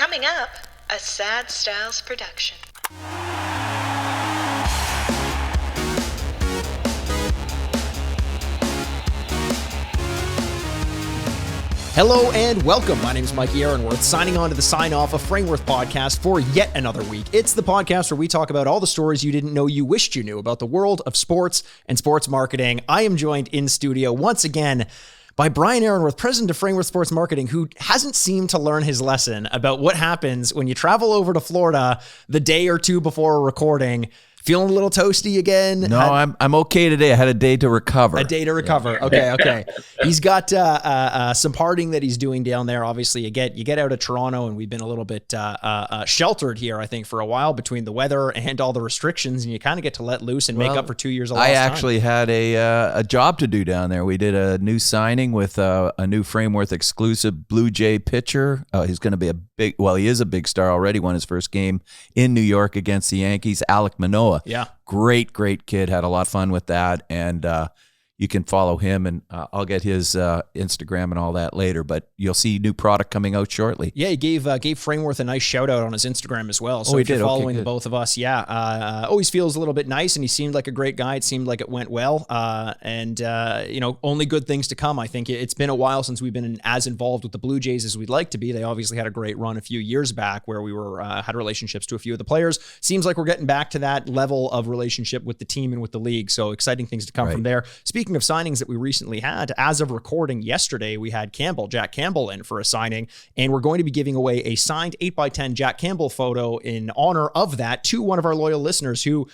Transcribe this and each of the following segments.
Coming up, a Sad Styles production. Hello and welcome. My name is Mikey Aaronworth, signing on to the sign-off of Frameworth podcast for yet another week. It's the podcast where we talk about all the stories you didn't know you wished you knew about the world of sports and sports marketing. I am joined in studio once again by Brian Aaronworth, president of Frameworth Sports Marketing, who hasn't seemed to learn his lesson about what happens when you travel over to Florida the day or two before a recording. Feeling a little toasty again? No, I'm okay today. I had a day to recover. A day to recover. Yeah. Okay. He's got some partying that he's doing down there. Obviously, you get out of Toronto, and we've been a little bit sheltered here, I think, for a while between the weather and all the restrictions, and you kind of get to let loose and make up for 2 years of lost time. I actually had a job to do down there. We did a new signing with a new Frameworth exclusive Blue Jay pitcher. He's going to be he is a big star already. Won his first game in New York against the Yankees. Alek Manoah. Yeah. Great kid. Had a lot of fun with that. And you can follow him, and I'll get his Instagram and all that later, but you'll see new product coming out shortly. Yeah, he gave Frameworth a nice shout out on his Instagram as well. So he if you're did. following Okay, both of us, always feels a little bit nice, and he seemed like a great guy. It seemed like it went well. Only good things to come. I think it's been a while since we've been as involved with the Blue Jays as we'd like to be. They obviously had a great run a few years back where we had relationships to a few of the players. Seems like we're getting back to that level of relationship with the team and with the league. So exciting things to come from there. Speaking of signings that we recently had, as of recording yesterday, we had Jack Campbell in for a signing, and we're going to be giving away a signed 8x10 Jack Campbell photo in honor of that to one of our loyal listeners who,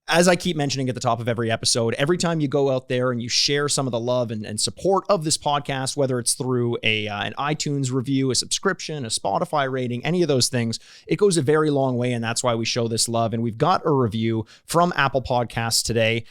as I keep mentioning at the top of every episode, every time you go out there and you share some of the love and support of this podcast, whether it's through an iTunes review, a subscription, a Spotify rating, any of those things, it goes a very long way, and that's why we show this love. And we've got a review from Apple Podcasts today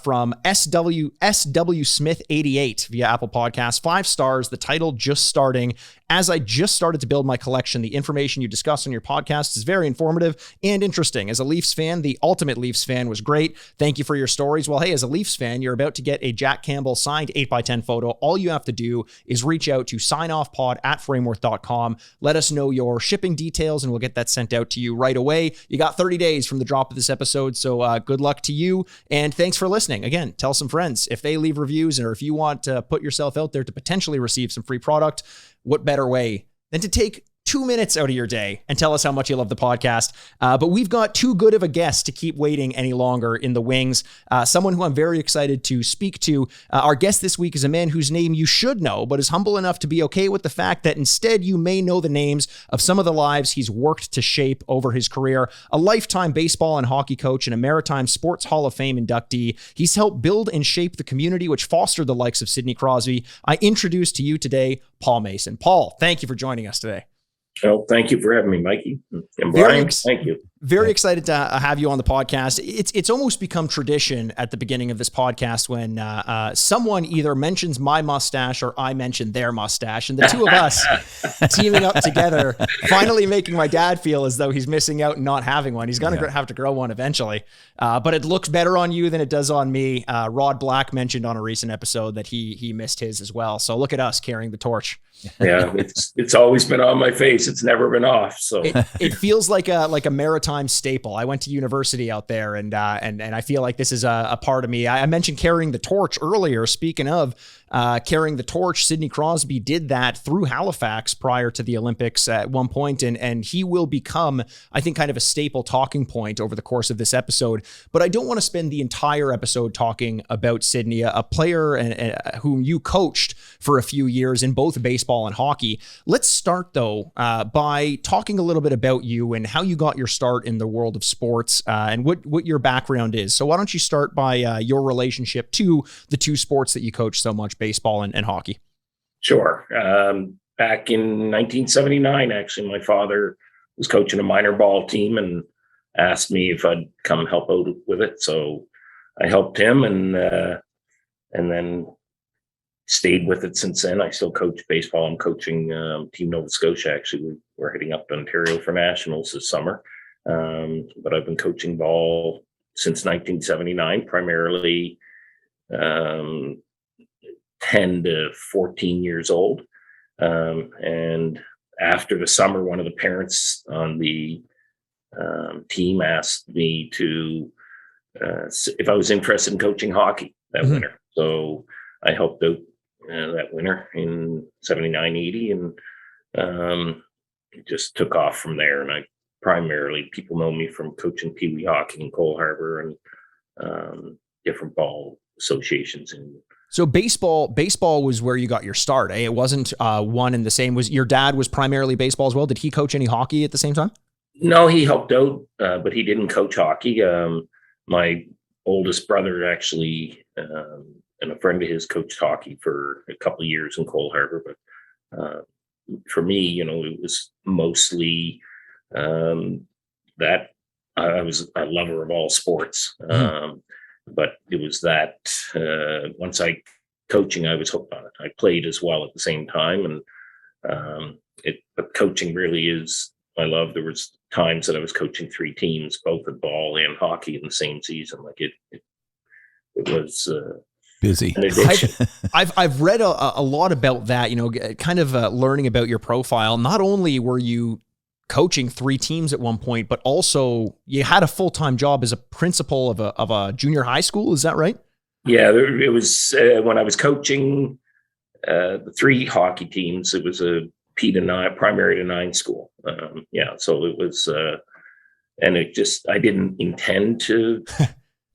from SW Smith 88 via Apple Podcasts. 5 stars, the title just starting. As I just started to build my collection, the information you discuss on your podcast is very informative and interesting. As a Leafs fan, the ultimate Leafs fan was great. Thank you for your stories. Well, hey, as a Leafs fan, you're about to get a Jack Campbell signed 8x10 photo. All you have to do is reach out to signoffpod@frameworth.com. Let us know your shipping details, and we'll get that sent out to you right away. You got 30 days from the drop of this episode, so good luck to you, and thanks for listening. Again, tell some friends if they leave reviews, or if you want to put yourself out there to potentially receive some free product. What better way than to take 2 minutes out of your day and tell us how much you love the podcast. But we've got too good of a guest to keep waiting any longer in the wings. Someone who I'm very excited to speak to. Our guest this week is a man whose name you should know, but is humble enough to be okay with the fact that instead you may know the names of some of the lives he's worked to shape over his career. A lifetime baseball and hockey coach and a Maritime Sports Hall of Fame inductee. He's helped build and shape the community which fostered the likes of Sidney Crosby. I introduce to you today, Paul Mason. Paul, thank you for joining us today. Well, thank you for having me, Mikey. And Brian, thank you. Very excited to have you on the podcast. It's almost become tradition at the beginning of this podcast when someone either mentions my mustache or I mention their mustache, and the two of us teaming up together, finally making my dad feel as though he's missing out and not having one. He's going to have to grow one eventually, but it looks better on you than it does on me. Rod Black mentioned on a recent episode that he missed his as well. So look at us carrying the torch. Yeah, it's always been on my face. It's never been off. So it feels like a Maritime staple. I went to university out there, and I feel like this is a part of me. I mentioned carrying the torch earlier. Speaking of carrying the torch, Sidney Crosby did that through Halifax prior to the Olympics at one point, and he will become, I think, kind of a staple talking point over the course of this episode. But I don't want to spend the entire episode talking about Sidney, a player whom you coached for a few years in both baseball and hockey. Let's start, though, by talking a little bit about you and how you got your start in the world of sports and what your background is. So why don't you start by your relationship to the two sports that you coach so much, baseball and hockey? Sure. Back in 1979, actually, my father was coaching a minor ball team and asked me if I'd come help out with it. So I helped him and then stayed with it since then. I still coach baseball. I'm coaching Team Nova Scotia. Actually, we're heading up to Ontario for nationals this summer. But I've been coaching ball since 1979, primarily 10 to 14 years old. And after the summer, one of the parents on the team asked me to if I was interested in coaching hockey that winter. So I helped out that winter in 79, 80, and it just took off from there. And I primarily, people know me from coaching Pee Wee hockey in Cole Harbour and different ball associations. And so baseball was where you got your start. Eh? It wasn't one and the same. Was your dad was primarily baseball as well? Did he coach any hockey at the same time? No, he helped out, but he didn't coach hockey. My oldest brother actually, and a friend of his, coached hockey for a couple of years in Cole Harbour. But for me, it was mostly that I was a lover of all sports. But it was that once I was hooked on it. I played as well at the same time, and but coaching really is my love. There was times that I was coaching 3 teams, both at ball and hockey, in the same season. Like it was busy. an addiction. I've read a lot about that. Kind of learning about your profile. Not only were you coaching 3 teams at one point, but also you had a full-time job as a principal of a junior high school. Is that right? Yeah, it was when I was coaching the 3 hockey teams. It was a P to 9, primary to 9 school. So it was, and I didn't intend to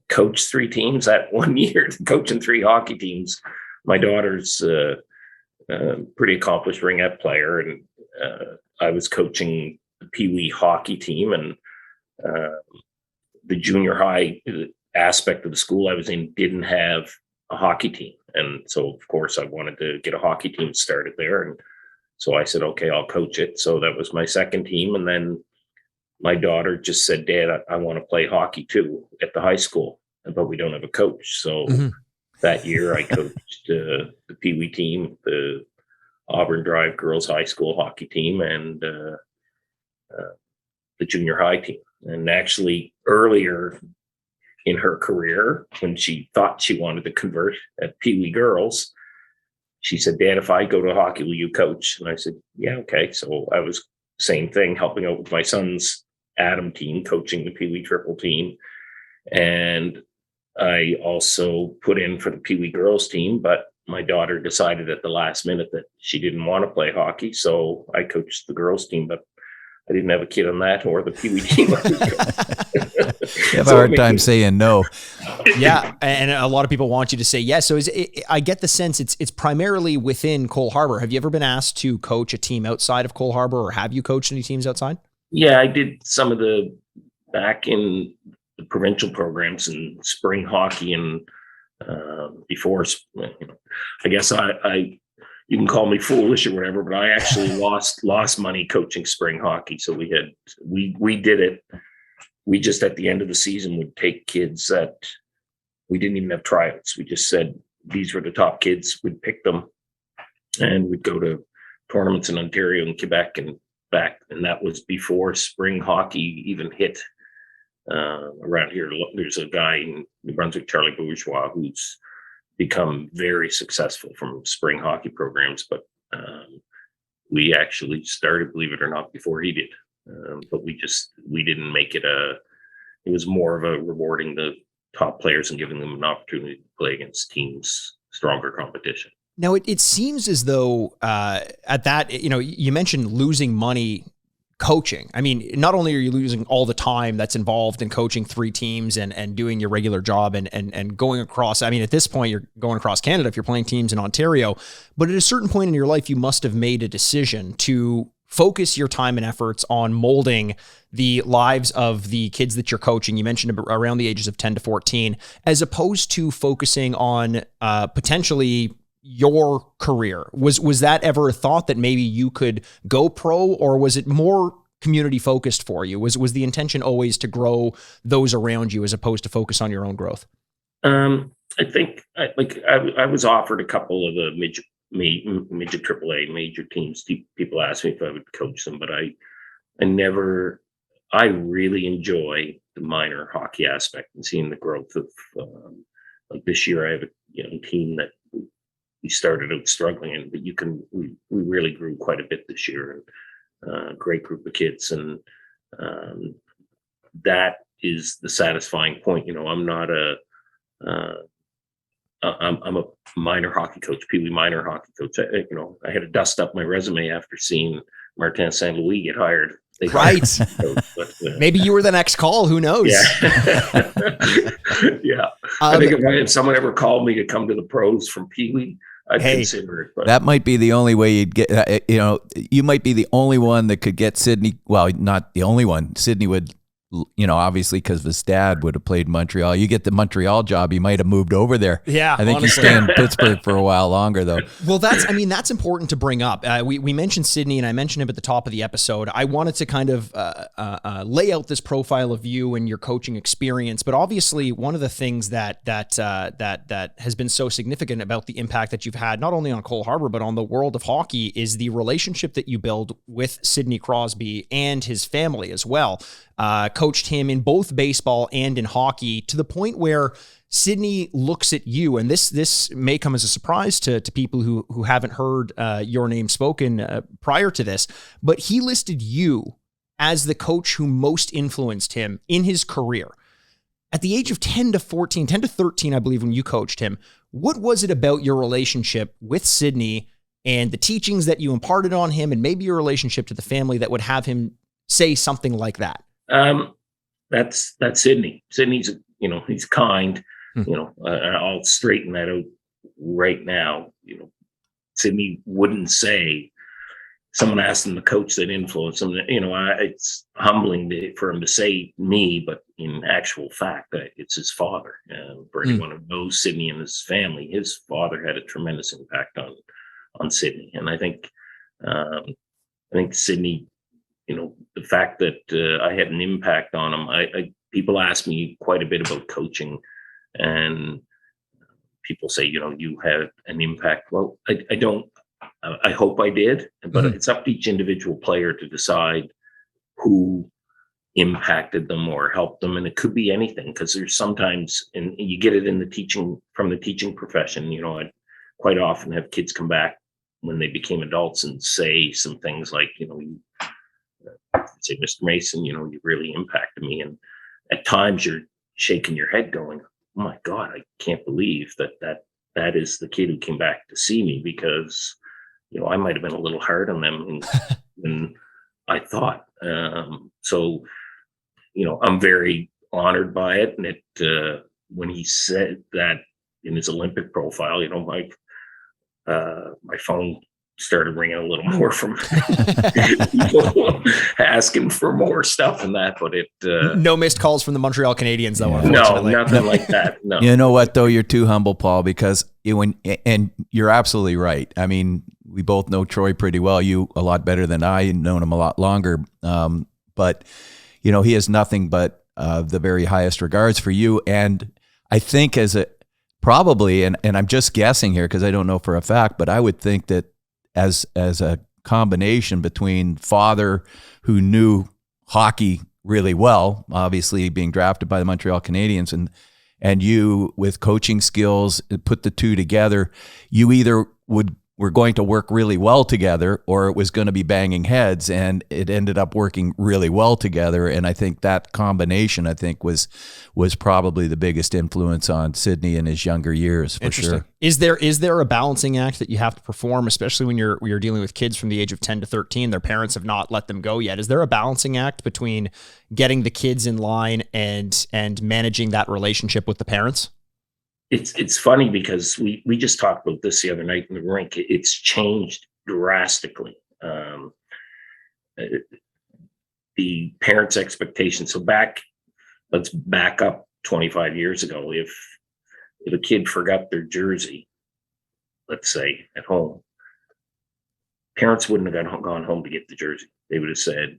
coach 3 teams that one year. Coaching 3 hockey teams. My daughter's a pretty accomplished ringette player, and I was coaching the Pee Wee hockey team, and the junior high aspect of the school I was in didn't have a hockey team. And so, of course, I wanted to get a hockey team started there. And so I said, okay, I'll coach it. So that was my second team. And then my daughter just said, Dad, I want to play hockey too at the high school, but we don't have a coach. So that year I coached the Pee Wee team, the Auburn Drive Girls High School hockey team, and the junior high team. And actually earlier in her career, when she thought she wanted to convert at Pee Wee Girls, she said, Dad, if I go to hockey, will you coach? And I said, yeah, okay. So I was same thing, helping out with my son's Adam team, coaching the Pee Wee triple team. And I also put in for the Pee Wee Girls team, but my daughter decided at the last minute that she didn't want to play hockey. So I coached the girls team, but I didn't have a kid on that or the Pee Wee team. You have a hard time saying no. Yeah, and a lot of people want you to say yes. So I get the sense it's primarily within Cole Harbour. Have you ever been asked to coach a team outside of Cole Harbour, or have you coached any teams outside? Yeah, I did some of back in the provincial programs in spring hockey, and before, I guess you can call me foolish or whatever, but I actually lost money coaching spring hockey. So we did it. We just, at the end of the season, would take kids that we didn't even have tryouts. We just said, these were the top kids. We'd pick them, and we'd go to tournaments in Ontario and Quebec and back. And that was before spring hockey even hit around here. There's a guy in New Brunswick, Charlie Bourgeois, who's become very successful from spring hockey programs. But we actually started, believe it or not, before he did. But we didn't make it it was more of a rewarding the top players and giving them an opportunity to play against teams, stronger competition. Now, it seems as though at that, you mentioned losing money coaching. I mean, not only are you losing all the time that's involved in coaching 3 teams and doing your regular job and going across, I mean, at this point, you're going across Canada if you're playing teams in Ontario, but at a certain point in your life, you must have made a decision to focus your time and efforts on molding the lives of the kids that you're coaching. You mentioned around the ages of 10 to 14, as opposed to focusing on potentially your career. Was that ever a thought that maybe you could go pro, or was it more community focused for you? Was the intention always to grow those around you as opposed to focus on your own growth? I think I was offered a couple of the midget AAA major teams. People asked me if I would coach them, but I really enjoy the minor hockey aspect and seeing the growth of, like this year, I have a young team that we started out struggling in, but we really grew quite a bit this year. great group of kids. And that is the satisfying point. I'm not I'm a minor hockey coach, Pee Wee minor hockey coach. I had to dust up my resume after seeing Maritime St. Louis get hired. Right. Maybe you were the next call. Who knows? Yeah. Yeah. I think if someone ever called me to come to the pros from Pee Wee, I'd consider it. But that might be the only way you'd get, you might be the only one that could get Sidney. Well, not the only one. Sidney would, obviously because his dad would have played Montreal. You get the Montreal job, you might have moved over there. Yeah, I think honestly. you stay in Pittsburgh for a while longer, though. Well, that's important to bring up. We mentioned Sidney, and I mentioned him at the top of the episode. I wanted to kind of lay out this profile of you and your coaching experience. But obviously, one of the things that has been so significant about the impact that you've had, not only on Cole Harbour but on the world of hockey, is the relationship that you build with Sidney Crosby and his family as well. Coached him in both baseball and in hockey, to the point where Sidney looks at you, and this may come as a surprise to people who haven't heard your name spoken prior to this, but he listed you as the coach who most influenced him in his career. At the age of 10 to 13, I believe, when you coached him, what was it about your relationship with Sidney and the teachings that you imparted on him, and maybe your relationship to the family, that would have him say something like that? That's Sidney. Sidney's, he's kind. I'll straighten that out right now. Sidney wouldn't say. Someone asked him to coach that influenced him. It's humbling for him to say me, but in actual fact, it's his father. For anyone who knows Sidney and his family, his father had a tremendous impact on Sidney, and I think Sidney. The fact that I had an impact on him. People ask me quite a bit about coaching, and people say, you had an impact. Well, I don't. I hope I did, but it's up to each individual player to decide who impacted them or helped them, and it could be anything, because there's sometimes, and you get it in the teaching profession. I quite often have kids come back when they became adults and say some things like, say, Mr. Mason, you really impacted me. And at times you're shaking your head going, oh my God, I can't believe that is the kid who came back to see me, because, I might have been a little hard on them than I thought. So, I'm very honored by it. And when he said that in his Olympic profile, my phone started ringing a little more from people asking for more stuff and that, but no missed calls from the Montreal Canadiens, though. No, nothing like that. No. You know what, though? You're too humble, Paul, because and you're absolutely right. I mean, we both know Troy pretty well. You a lot better than I. You've known him a lot longer. But he has nothing but the very highest regards for you. And I think probably, and I'm just guessing here because I don't know for a fact, but I would think that as a combination between father who knew hockey really well, obviously being drafted by the Montreal Canadiens, and you with coaching skills, put the two together, you either were going to work really well together, or it was going to be banging heads, and it ended up working really well together. And I think that combination, was probably the biggest influence on Sidney in his younger years, for sure. Is there a balancing act that you have to perform, especially when you're dealing with kids from the age of 10 to 13? Their parents have not let them go yet. Is there a balancing act between getting the kids in line and managing that relationship with the parents? It's funny because we just talked about this the other night in the rink. It's changed drastically. The parents' expectations. So let's back up 25 years ago. If a kid forgot their jersey, let's say at home, parents wouldn't have gone home to get the jersey. They would have said,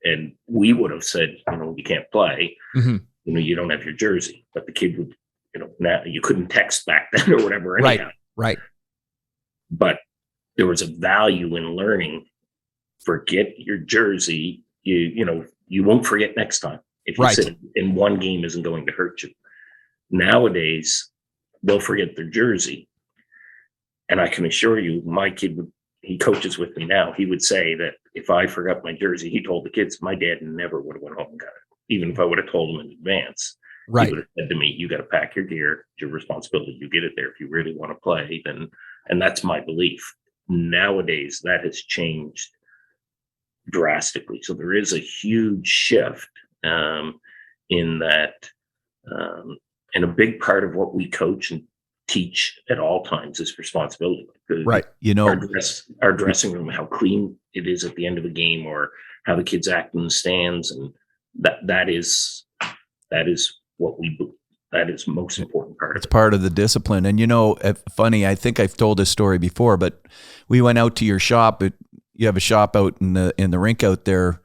and we would have said, you can't play. Mm-hmm. You don't have your jersey. But the kid would. Now you couldn't text back then or whatever. Anyhow. Right. But there was a value in learning. Forget your jersey. You won't forget next time. If you sit in one game isn't going to hurt you. Nowadays, they'll forget their jersey. And I can assure you, my kid would he coaches with me now. He would say that if I forgot my jersey, he told the kids, my dad never would have went home and got it, even if I would have told him in advance. Right. He would have said to me, you got to pack your gear. It's your responsibility. You get it there. If you really want to play, then, and that's my belief. Nowadays, that has changed drastically. So there is a huge shift in that. And a big part of what we coach and teach at all times is responsibility. Right. You know, our dressing room, how clean it is at the end of a game, or how the kids act in the stands. And that is what that is most important part. It's part of the discipline. And, you know, funny, I think I've told this story before, but we went out to your shop. You have a shop out in the rink out there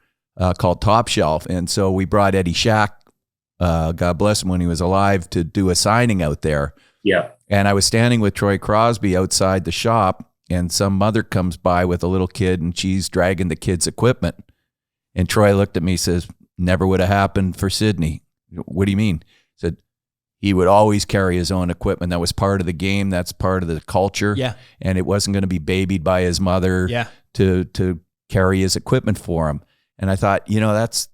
called Top Shelf. And so we brought Eddie Shack, God bless him, when he was alive, to do a signing out there. Yeah. And I was standing with Troy Crosby outside the shop, and some mother comes by with a little kid, and she's dragging the kid's equipment. And Troy looked at me and says, never would have happened for Sidney. What do you mean? He said, he would always carry his own equipment. That was part of the game. That's part of the culture. Yeah. And it wasn't going to be babied by his mother to carry his equipment for him. And I thought, you know, that's,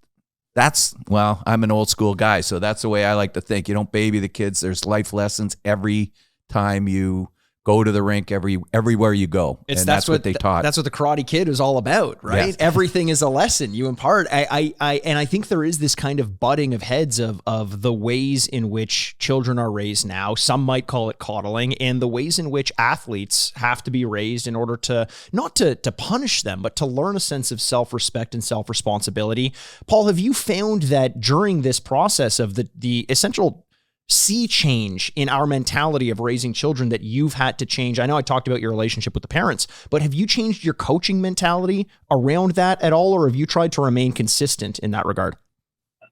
well, I'm an old school guy, so that's the way I like to think. You don't baby the kids. There's life lessons every time you go to the rink, everywhere you go. And that's what they taught. That's what the Karate Kid is all about, right? Yeah. Everything is a lesson you impart. And I think there is this kind of butting of heads of the ways in which children are raised now. Some might call it coddling, and the ways in which athletes have to be raised in order to not to punish them, but to learn a sense of self-respect and self-responsibility. Paul, have you found that during this process of the essential sea change in our mentality of raising children that you've had to change? I know I talked about your relationship with the parents, but have you changed your coaching mentality around that at all, or have you tried to remain consistent in that regard?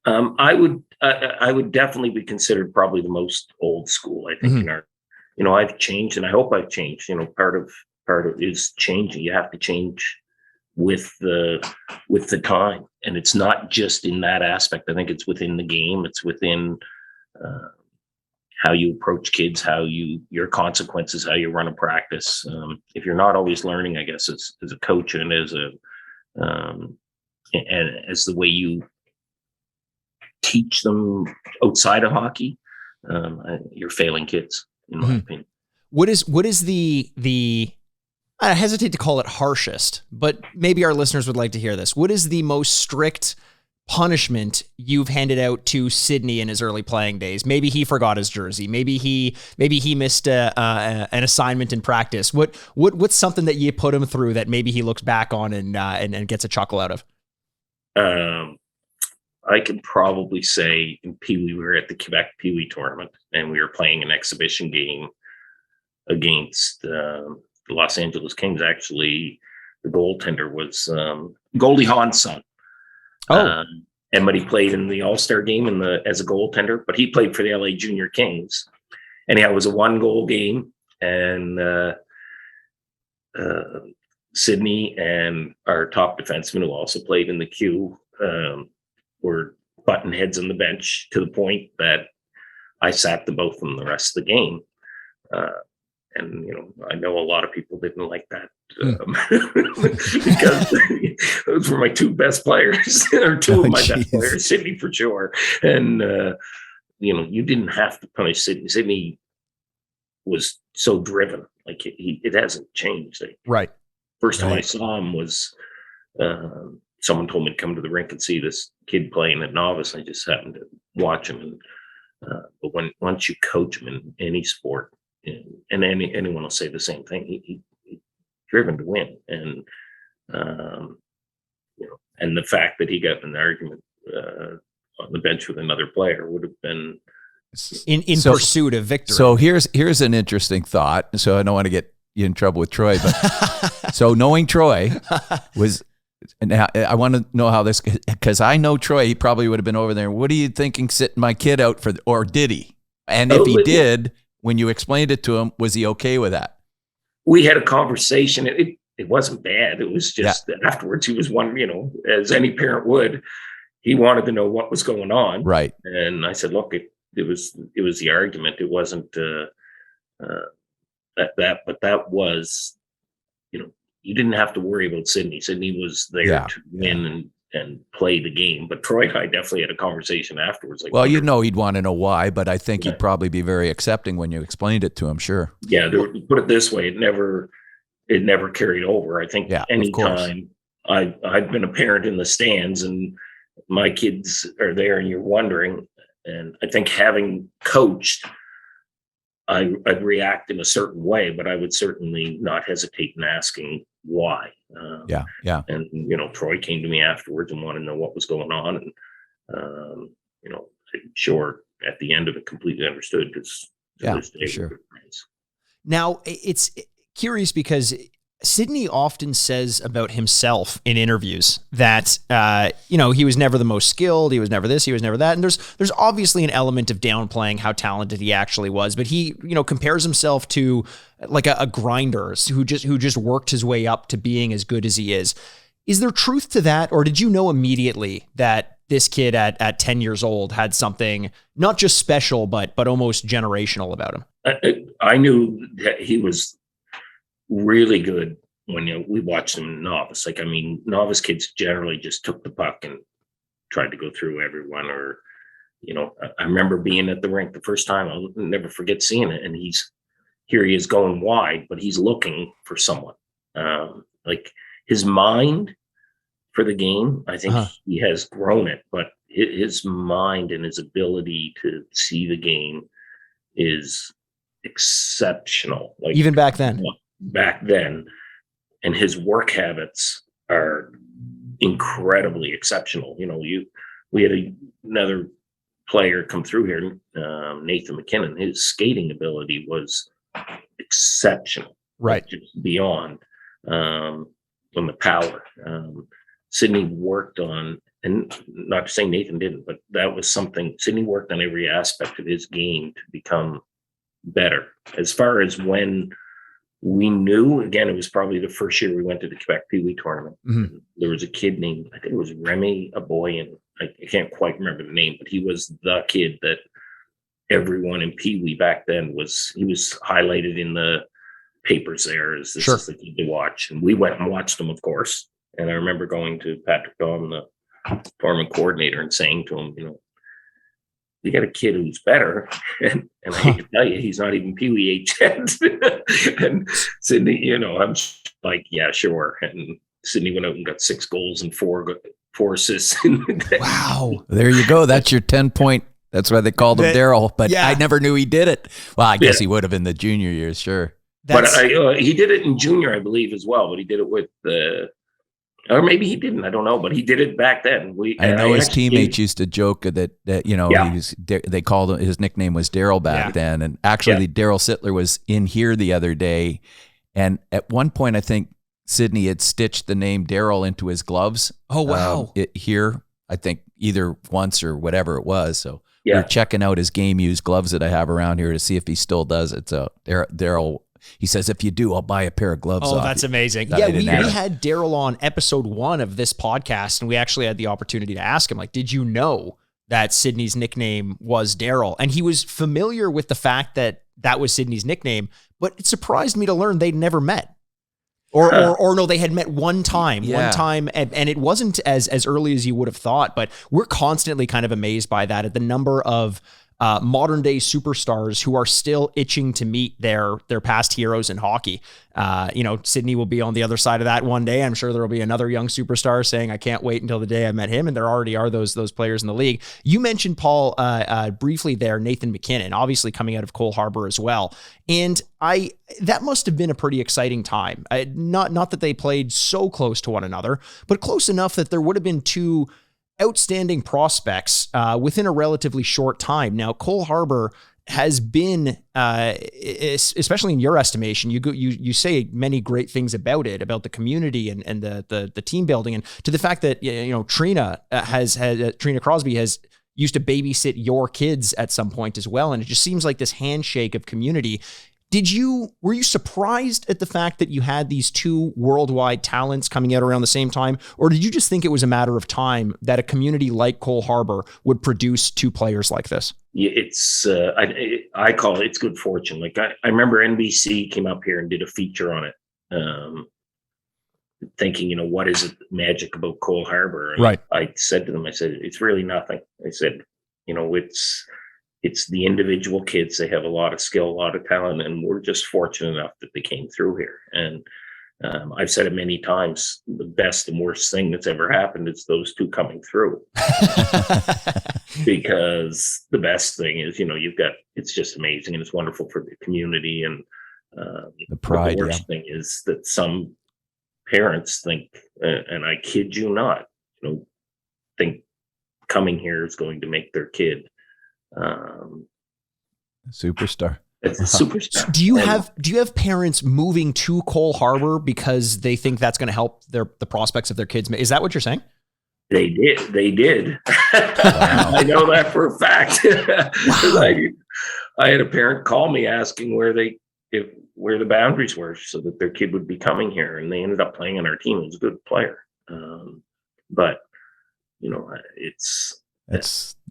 I would definitely be considered probably the most old school. I think in our, you know, I've changed, and I hope I've changed. You know, part of is changing. You have to change with the time, and it's not just in that aspect. I think it's within the game. It's within how you approach kids, your consequences, how you run a practice. If you're not always learning, I guess as a coach and as the way you teach them outside of hockey, you're failing kids, in my opinion. What is the I hesitate to call it harshest, but maybe our listeners would like to hear this. What is the most strict punishment you've handed out to Sidney in his early playing days? Maybe he forgot his jersey. Maybe he missed an assignment in practice. What's something that you put him through that maybe he looks back on and gets a chuckle out of? I could probably say in Pee Wee, we were at the Quebec Pee Wee tournament, and we were playing an exhibition game against the Los Angeles Kings. Actually, the goaltender was Goldie Hawn's son. But he played in the All-Star game as a goaltender, but he played for the LA Junior Kings. Anyhow, it was a 1-goal game, and Sidney and our top defenseman, who also played in the queue, were button heads on the bench, to the point that I sat the both of them the rest of the game. And, you know, I know a lot of people didn't like that because those were my two best players, or two of my best players, Sidney for sure. And, you know, you didn't have to punish Sidney. Sidney was so driven. Like, it hasn't changed. Like, right. First time I saw him was someone told me to come to the rink and see this kid playing at novice. I just happened to watch him. And, but once you coach him in any sport, and anyone will say the same thing, he's driven to win. And you know, and the fact that he got in an argument on the bench with another player would have been in pursuit of victory. So here's an interesting thought. So I don't want to get you in trouble with Troy, but so knowing Troy was, now I want to know how this, because I know Troy, he probably would have been over there. What are you thinking, sitting my kid out for, or did he? And if he did, when you explained it to him, was he okay with that? We had a conversation. It wasn't bad. It was just that afterwards he was one, you know, as any parent would, he wanted to know what was going on. Right. And I said, look, it was the argument. It wasn't but that was, you know, you didn't have to worry about Sidney. Sidney was there to win and play the game. But Troy and I definitely had a conversation afterwards. Like, well, he'd want to know why, but I think he'd probably be very accepting when you explained it to him. Sure. Yeah. Put it this way. It never carried over. I think anytime I've been a parent in the stands and my kids are there and you're wondering, and I think having coached, I'd react in a certain way, but I would certainly not hesitate in asking why. And, Troy came to me afterwards and wanted to know what was going on. And, sure, at the end of it, completely understood because sure. Now, it's curious because Sidney often says about himself in interviews that, he was never the most skilled. He was never this, he was never that. And there's obviously an element of downplaying how talented he actually was, but he, compares himself to like a grinder who just worked his way up to being as good as he is. Is there truth to that? Or did you know immediately that this kid at 10 years old had something not just special, but almost generational about him? I knew that he was really good when we watched him in novice. Novice kids generally just took the puck and tried to go through everyone. Or, I remember being at the rink the first time. I'll never forget seeing it. And he is going wide, but he's looking for someone. His mind for the game, I think he has grown it, but his mind and his ability to see the game is exceptional. Even back then. And his work habits are incredibly exceptional. We had another player come through here, Nathan McKinnon. His skating ability was exceptional, right? Just beyond on the power. Sidney worked on, and not to say Nathan didn't, but that was something Sidney worked on every aspect of his game to become better. As far as when we knew, again, it was probably the first year we went to the Quebec Pee Wee tournament. Mm-hmm. There was a kid named, I think it was Remy Aboyan. I can't quite remember the name, but he was the kid that everyone in Pee Wee back then he was highlighted in the papers there as this is the kid to watch. And we went and watched him, of course. And I remember going to Patrick Dawn, the tournament coordinator, and saying to him, you got a kid who's better, and I hate to tell you, he's not even Pee Wee age yet. And Sidney, I'm like, yeah, sure. And Sidney went out and got 6 goals and 4 assists. Wow, there you go. That's your 10-point. That's why they called him Daryl. But I never knew he did it. Well, I guess he would have in the junior years, sure. But he did it in junior, I believe, as well. But he did it with or maybe he didn't. I don't know, but he did it back then. I know his teammates used to joke that they called him, his nickname was Daryl back then. And actually, Daryl Sittler was in here the other day, and at one point, I think Sidney had stitched the name Daryl into his gloves. Oh wow! Here, I think either once or whatever it was. So we're checking out his game used gloves that I have around here to see if he still does it. So Daryl. He says, if you do, I'll buy a pair of gloves. Oh, that's amazing. We had Daryl on episode 1 of this podcast, and we actually had the opportunity to ask him, did you know that Sidney's nickname was Daryl? And he was familiar with the fact that was Sidney's nickname, but it surprised me to learn they'd never met. Or no, they had met one time, and it wasn't as early as you would have thought, but we're constantly kind of amazed by that, at the number of modern day superstars who are still itching to meet their past heroes in hockey. Sidney will be on the other side of that one day. I'm sure there will be another young superstar saying, I can't wait until the day I met him. And there already are those players in the league. You mentioned, Paul, briefly there, Nathan McKinnon, obviously coming out of Cole Harbour as well. And that must have been a pretty exciting time. Not that they played so close to one another, but close enough that there would have been 2 outstanding prospects within a relatively short time. Now, Cole Harbour has been, especially in your estimation, you say many great things about it, about the community and the team building, and to the fact that Trina Crosby has used to babysit your kids at some point as well, and it just seems like this handshake of community. Were you surprised at the fact that you had these 2 worldwide talents coming out around the same time? Or did you just think it was a matter of time that a community like Cole Harbour would produce 2 players like this? Yeah, it's, I call it's good fortune. I remember NBC came up here and did a feature on it. thinking, what is it magic about Cole Harbour? And Right. I said to them, I said, it's really nothing. I said, it's the individual kids. They have a lot of skill, a lot of talent, and we're just fortunate enough that they came through here. And I've said it many times, the best and worst thing that's ever happened is those two coming through. Because the best thing is, it's just amazing and it's wonderful for the community. And The pride. the worst thing is that some parents think, and I kid you not, think coming here is going to make their kid Superstar. it's a superstar. Do you have parents moving to Cole Harbour because they think that's going to help the prospects of their kids? Is that what you're saying? They did. I know that for a fact. I had a parent call me asking where the boundaries were so that their kid would be coming here, and they ended up playing on our team. He was a good player. But it's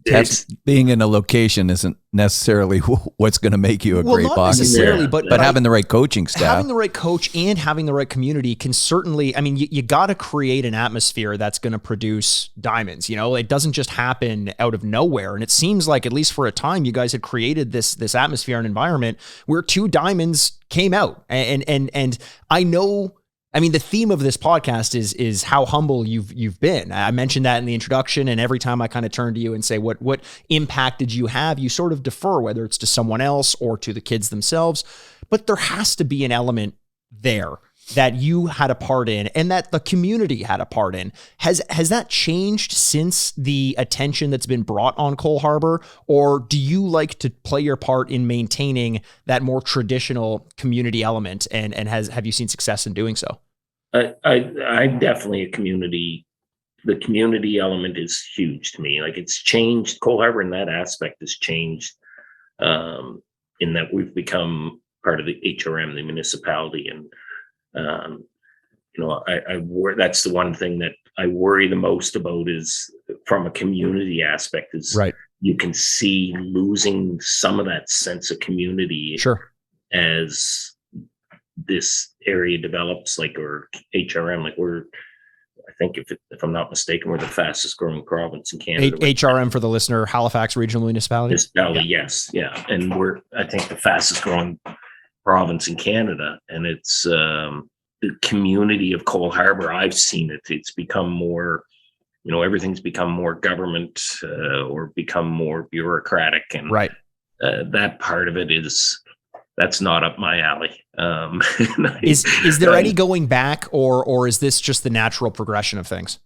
being in a location isn't necessarily what's going to make you a great not hockey necessarily, player. but But having the right coaching staff, having the right coach and having the right community can certainly, I mean, you got to create an atmosphere that's going to produce diamonds. It doesn't just happen out of nowhere. And it seems like, at least for a time, you guys had created this atmosphere and environment where two diamonds came out. And I know, I mean, the theme of this podcast is how humble you've been. I mentioned that in the introduction, and every time I kind of turn to you and say, what impact did you have? You sort of defer, whether it's to someone else or to the kids themselves. But there has to be an element there that you had a part in and that the community had a part in. Has that changed since the attention that's been brought on Cole Harbour, or do you like to play your part in maintaining that more traditional community element, and have you seen success in doing so? I'm definitely a community. The community element is huge to me. Like, it's changed. Cole Harbour in that aspect has changed, in that we've become part of the HRM, the municipality, and that's the one thing that I worry the most about is from a community aspect is right. You can see losing some of that sense of community. Sure. As this area develops, or HRM, I think if I'm not mistaken, we're the fastest growing province in Canada. HRM, for the listener, Halifax Regional Municipality. Yes. Yeah. And we're, I think, the fastest growing province in Canada, and it's the community of Cole Harbour. I've seen it. It's become more, everything's become more government or become more bureaucratic, and right. That part of it that's not up my alley. Is there any going back, or is this just the natural progression of things?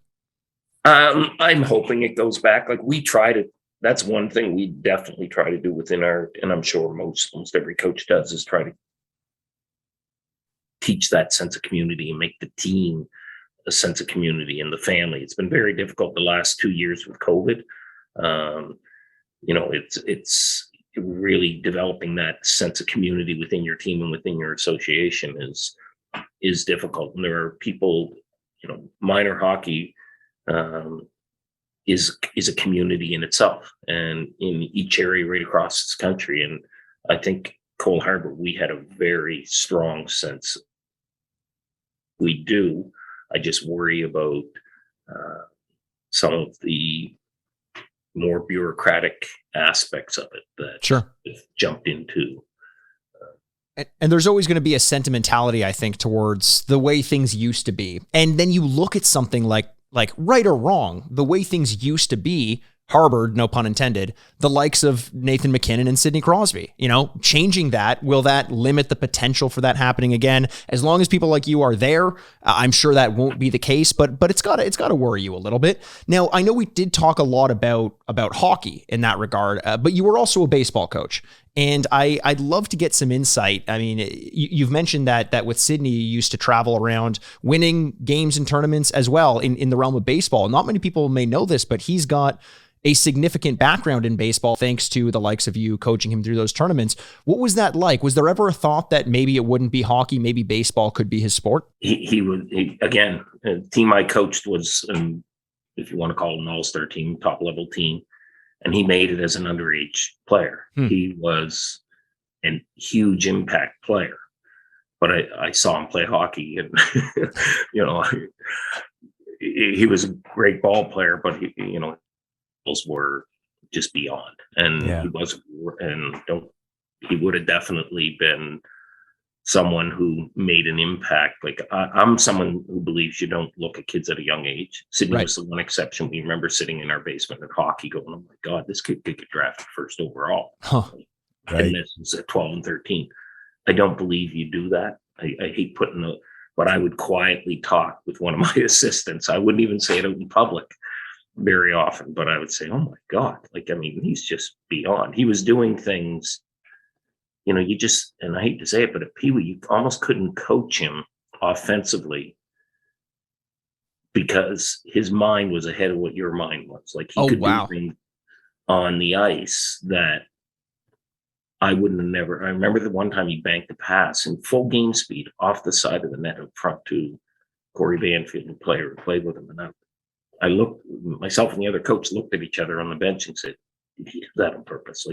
I'm hoping it goes back. We try to. That's one thing we definitely try to do within and I'm sure almost every coach does, is try to teach that sense of community and make the team a sense of community and the family. It's been very difficult the last 2 years with COVID. It's really developing that sense of community within your team and within your association is difficult. And there are people, minor hockey is a community in itself, and in each area right across this country. And I think Cole Harbour, we had a very strong sense. We do. I just worry about some of the more bureaucratic aspects of it that sure jumped into. And there's always going to be a sentimentality, I think, towards the way things used to be. And then you look at something like right or wrong, the way things used to be, harbored, no pun intended, the likes of Nathan MacKinnon and Sidney Crosby. Changing that, will that limit the potential for that happening again? As long as people like you are there, I'm sure that won't be the case, but it's got to worry you a little bit. Now, I know we did talk a lot about hockey in that regard, but you were also a baseball coach. And I'd love to get some insight. I mean, you've mentioned that with Sidney, you used to travel around winning games and tournaments as well in the realm of baseball. Not many people may know this, but he's got a significant background in baseball thanks to the likes of you coaching him through those tournaments. What was that like? Was there ever a thought that maybe it wouldn't be hockey, maybe baseball could be his sport? Again, the team I coached was, if you want to call it an all-star team, top-level team, and he made it as an underage player. He was a huge impact player. but I saw him play hockey, and he was a great ball player, but those were just beyond, and he would have definitely been someone who made an impact. Like I'm someone who believes you don't look at kids at a young age. Sidney was the one exception. We remember sitting in our basement at hockey going, oh my God, this kid could get drafted first overall. And this was at 12 and 13. I don't believe you do that. I hate but I would quietly talk with one of my assistants. I wouldn't even say it out in public very often, but I would say, oh my God, he's just beyond. He was doing things, and I hate to say it, but at Pee Wee, you almost couldn't coach him offensively because his mind was ahead of what your mind was. Like he could do things on the ice that I wouldn't have never. I remember the one time he banked a pass in full game speed off the side of the net in front to Corey Banfield, the player who played with him. And I looked, myself and the other coach looked at each other on the bench and said, did he do that on purpose?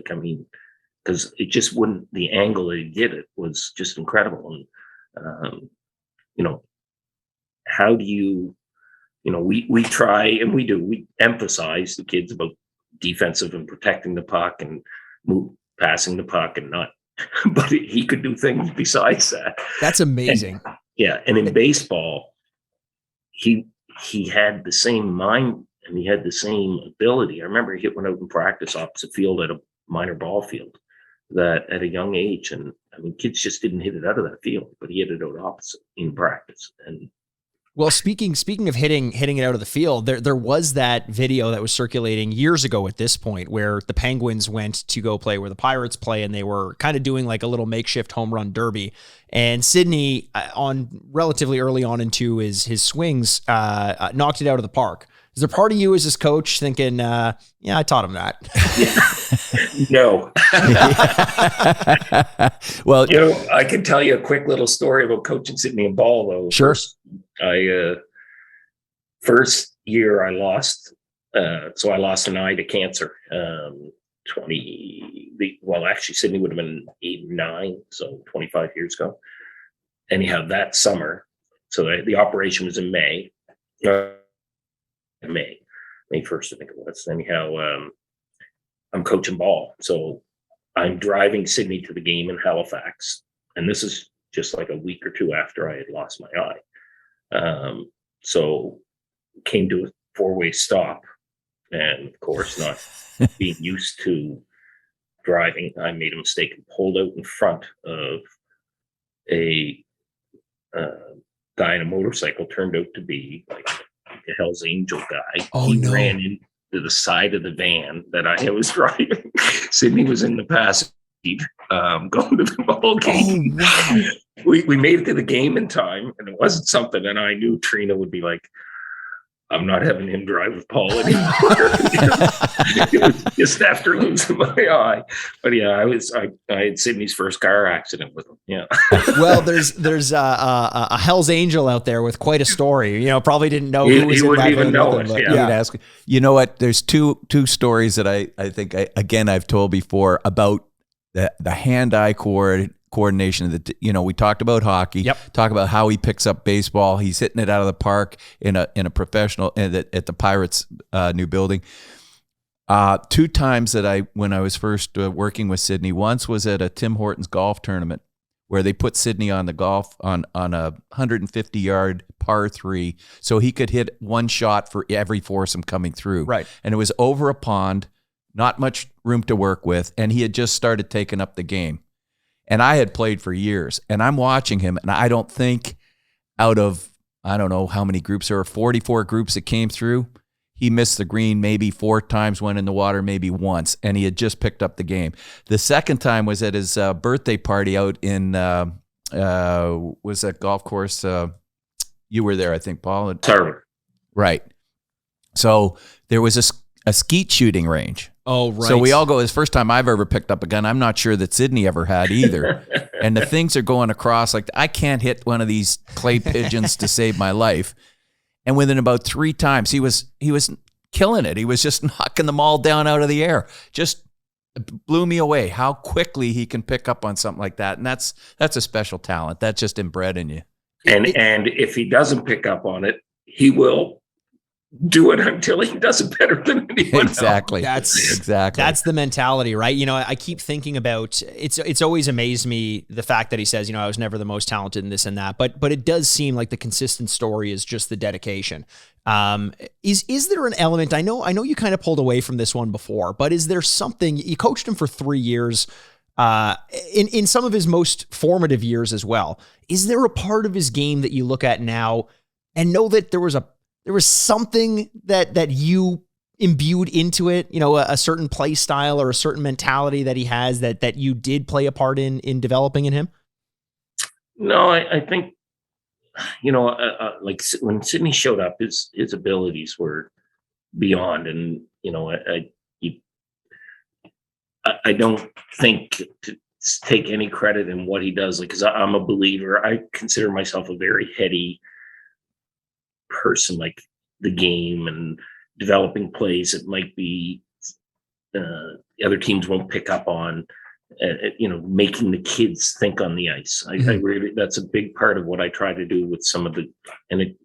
Because it just wouldn't, the angle that he did it was just incredible. And, how do you, we try and we emphasize the kids about defensive and protecting the puck and passing the puck and not, but he could do things besides that. That's amazing. And in baseball, he had the same mind and he had the same ability. I remember he hit one out in practice opposite field at a minor ball field that at a young age, and kids just didn't hit it out of that field, but he hit it out opposite in practice. And well, speaking of hitting it out of the field, there was that video that was circulating years ago at this point where the Penguins went to go play where the Pirates play, and they were kind of doing like a little makeshift home run derby. And Sidney, on relatively early on into his swings, knocked it out of the park. Is there part of you as his coach thinking, I taught him that? No. Well, I can tell you a quick little story about coaching Sidney in ball, though. Sure. First year I lost, so I lost an eye to cancer. Actually, Sidney would have been 8 or 9, so 25 years ago. Anyhow, that summer, so the operation was in May 1st, I think it was. Anyhow, I'm coaching ball. So I'm driving Sidney to the game in Halifax. And this is just like a week or two after I had lost my eye. So came to a 4-way stop. And of course, not being used to driving, I made a mistake and pulled out in front of a guy in a motorcycle. Turned out to be like a Hell's Angel guy. He ran into the side of the van that I was driving. Sidney was in the passenger seat, going to the ball game. Oh, wow. We made it to the game in time, and it wasn't something that I knew Trina would be like, I'm not having him drive with Paul anymore. It was just after losing my eye. But yeah, I had Sidney's first car accident with him. Yeah. Well, there's a Hell's Angel out there with quite a story. Probably didn't know who was he in wouldn't that even know it. Yeah. Ask, you know what? There's two stories that I think I've told before about the hand-eye coordination that we talked about hockey. Yep. Talk about how he picks up baseball. He's hitting it out of the park in a professional at the Pirates new building. 2 times that when I was first working with Sidney. Once was at a Tim Hortons golf tournament where they put Sidney on the golf on a 150-yard par 3, so he could hit one shot for every foursome coming through. Right. And it was over a pond, not much room to work with, and he had just started taking up the game. And I had played for years, and I'm watching him, and I don't think out of, I don't know how many groups there were, 44 groups that came through, he missed the green maybe 4 times, went in the water maybe once, and he had just picked up the game. The second time was at his birthday party out in, was that golf course? You were there, I think, Paul. Harbor. Right. So there was a skeet shooting range. Oh, right. So we all go, it's the first time I've ever picked up a gun. I'm not sure that Sidney ever had either. And the things are going across like, I can't hit one of these clay pigeons to save my life. And within about 3 times, he was killing it. He was just knocking them all down out of the air. Just blew me away how quickly he can pick up on something like that. And that's a special talent. That's just inbred in you. And if he doesn't pick up on it, he will do it until he does it better than anyone Exactly. else. That's the mentality, right? You know, I keep thinking about it's always amazed me the fact that he says, you know, I was never the most talented in this and that, but it does seem like the consistent story is just the dedication. Is there an element? I know you kind of pulled away from this one before, but is there something? You coached him for 3 years, in some of his most formative years as well. Is there a part of his game that you look at now and know that there was something that you imbued into it, you know, a certain play style or a certain mentality that he has that you did play a part in developing in him? No, I think, you know, like when Sidney showed up, his abilities were beyond, and you know, I don't think to take any credit in what he does, like, because I'm a believer. I consider myself a very heady person, like the game and developing plays that might be other teams won't pick up on. You know, making the kids think on the ice. I really, that's a big part of what I try to do with some of and it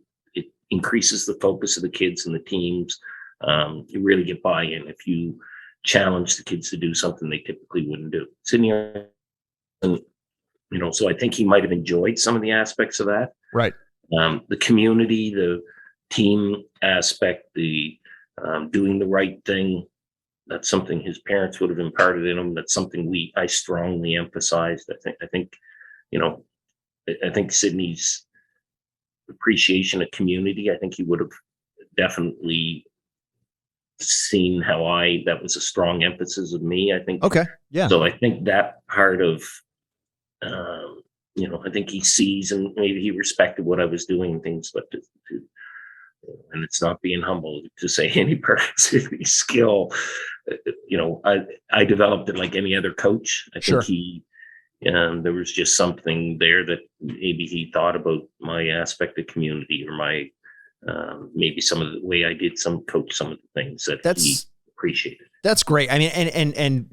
increases the focus of the kids and the teams. You really get buy-in if you challenge the kids to do something they typically wouldn't do. Sidney, you know, so I think he might have enjoyed some of the aspects of that. Right. The community, the team aspect, the doing the right thing. That's something his parents would have imparted in him. That's something I strongly emphasized. I think, you know, I think Sidney's appreciation of community, I think he would have definitely seen how that was a strong emphasis of me, I think. Okay. Yeah. So I think that part of, you know, I think he sees, and maybe he respected what I was doing and things, but and it's not being humble to say any part of Sidney's skill, you know, I developed it like any other coach. I think there was just something there that maybe he thought about my aspect of community, or my, maybe some of the way I did coach some of the things that he appreciated. That's great. I mean,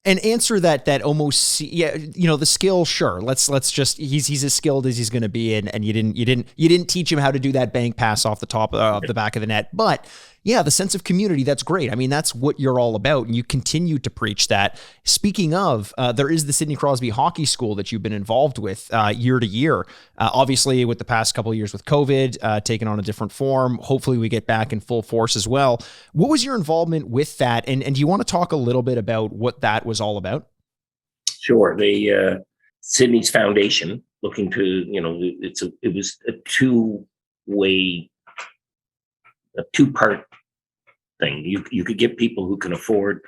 and answer that almost, yeah, you know, the skill, sure. Let's just, he's as skilled as he's going to be. And you didn't teach him how to do that bank pass off the top of the back of the net, but yeah, the sense of community, that's great. I mean, that's what you're all about, and you continue to preach that. Speaking of, there is the Sidney Crosby Hockey School that you've been involved with year to year. Obviously, with the past couple of years with COVID, taking on a different form. Hopefully, we get back in full force as well. What was your involvement with that? And do you want to talk a little bit about what that was all about? Sure. The Sidneys Foundation, looking to, you know, it was a two-part thing. You could get people who can afford,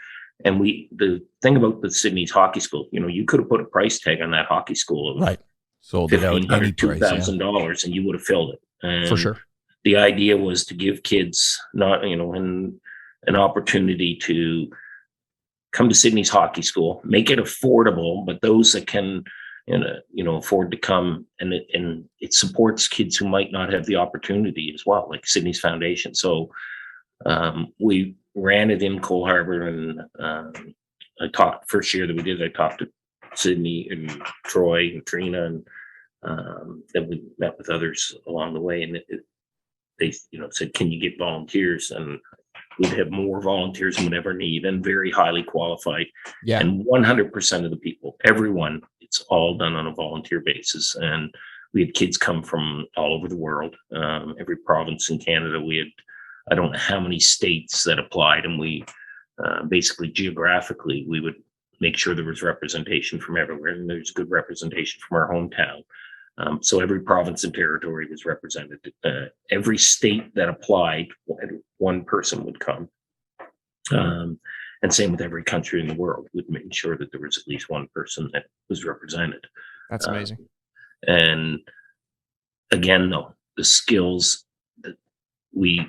and the thing about the Sidneys Hockey School, you know, you could have put a price tag on that hockey school, right? Sold it out any price, $2,000, and you would have filled it. And for sure. The idea was to give kids an opportunity to come to Sidneys Hockey School, make it affordable, but those that can, you know, afford to come, and it supports kids who might not have the opportunity as well, like Sidneys Foundation. So we ran it in Cole Harbour, and I talked first year that we did. I talked to Sidney and Troy and Trina, and then we met with others along the way, and they, you know, said, "Can you get volunteers?" And we'd have more volunteers than we'd ever need, and very highly qualified. Yeah. And 100% of the people, everyone, it's all done on a volunteer basis. And we had kids come from all over the world, every province in Canada. We had, I don't know how many states that applied, and we basically geographically, we would make sure there was representation from everywhere, and there's good representation from our hometown. So every province and territory was represented. Every state that applied, one person would come. And same with every country in the world. We'd make sure that there was at least one person that was represented. That's amazing. And again, though, the skills that you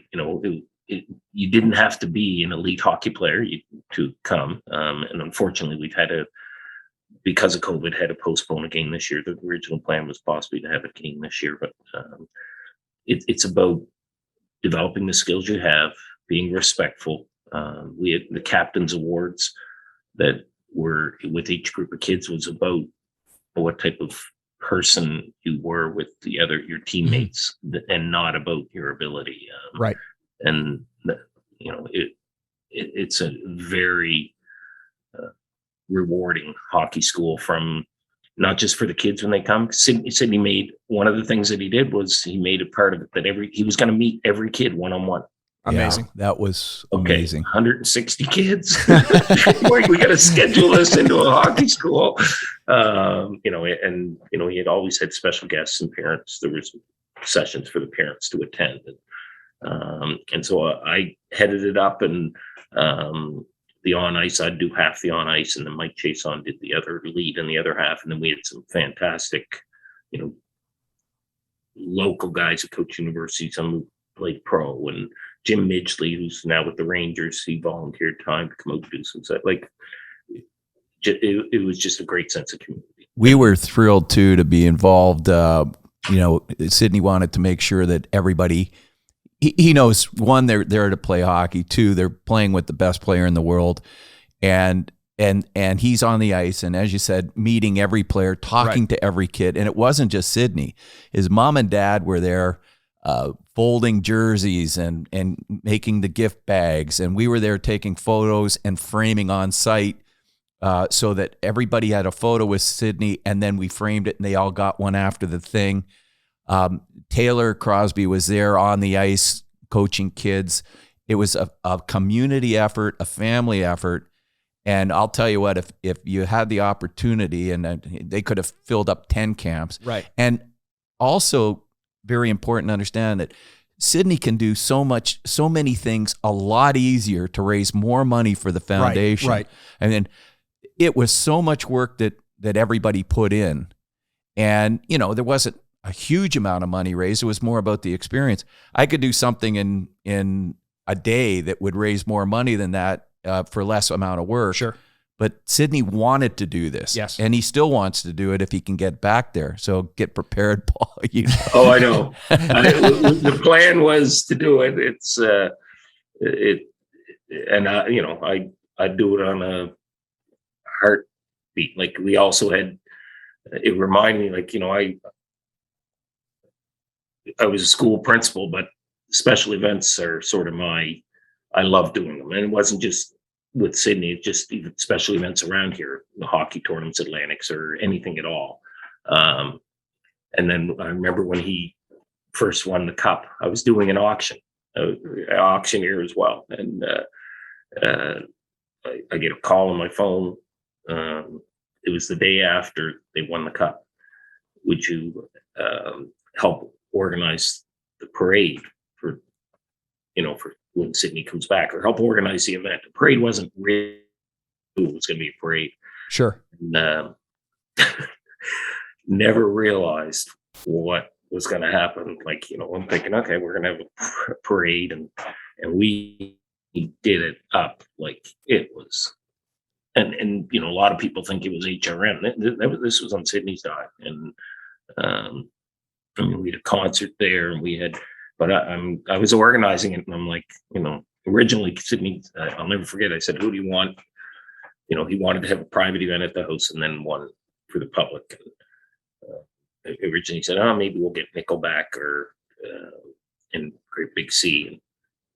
didn't have to be an elite hockey player to come. And unfortunately, we've had because of COVID, had to postpone a game this year. The original plan was possibly to have a game this year, but it's about developing the skills you have, being respectful. We had the captain's awards that were with each group of kids was about what type of person you were with your teammates, and not about your ability. Right. And it's a very rewarding hockey school, from not just for the kids when they come. Sidney made, one of the things that he did was he made a part of it that he was going to meet every kid one-on-one. Amazing. Yeah, that was Okay, amazing. 160 kids. We got to schedule this into a hockey school. He had always had special guests and parents. There was sessions for the parents to attend. And so I headed it up, and the on ice, I'd do half the on ice, and then Mike Chason did the other lead in the other half. And then we had some fantastic, local guys who coach university, some who played pro, and Jim Midgley, who's now with the Rangers, he volunteered time to come out and do some stuff. Like, it was just a great sense of community. We were thrilled too to be involved. Sidney wanted to make sure that everybody, he knows, one, they're there to play hockey. Two, they're playing with the best player in the world, and he's on the ice. And as you said, meeting every player, talking to every kid. And it wasn't just Sidney. His mom and dad were there, folding jerseys and making the gift bags. And we were there taking photos and framing on site, so that everybody had a photo with Sidney, and then we framed it and they all got one after the thing. Taylor Crosby was there on the ice coaching kids. It was a community effort, a family effort. And I'll tell you what, if you had the opportunity, and they could have filled up 10 camps. Right. And also, very important to understand that Sidney can do so many things a lot easier to raise more money for the foundation. Right. And then it was so much work that everybody put in. And, there wasn't a huge amount of money raised. It was more about the experience. I could do something in a day that would raise more money than that for less amount of work. Sure. But Sidney wanted to do this. Yes. And he still wants to do it if he can get back there. So get prepared, Paul. Oh, I know. The plan was to do it. It's I do it on a heartbeat. Like, we also had, it reminded me, like, I was a school principal, but special events are sort of I love doing them. And it wasn't just with Sidney, it's just even special events around here, the hockey tournaments, Atlantics, or anything at all. And then I remember when he first won the cup, I was doing an auctioneer as well. And I get a call on my phone. It was the day after they won the cup. Would you help organize the parade for when Sidney comes back, or help organize the event? The parade wasn't really, it was going to be a parade. Sure. And, never realized what was going to happen. Like, I'm thinking, okay, we're going to have a parade, and we did it up like it was. And a lot of people think it was HRM. This was on Sidney's dime. And we had a concert there, and we had, but I was organizing it, and I'm like, originally Sidney, I'll never forget, I said, who do you want? He wanted to have a private event at the house and then one for the public. And originally he said, maybe we'll get Nickelback or in Great Big Sea. And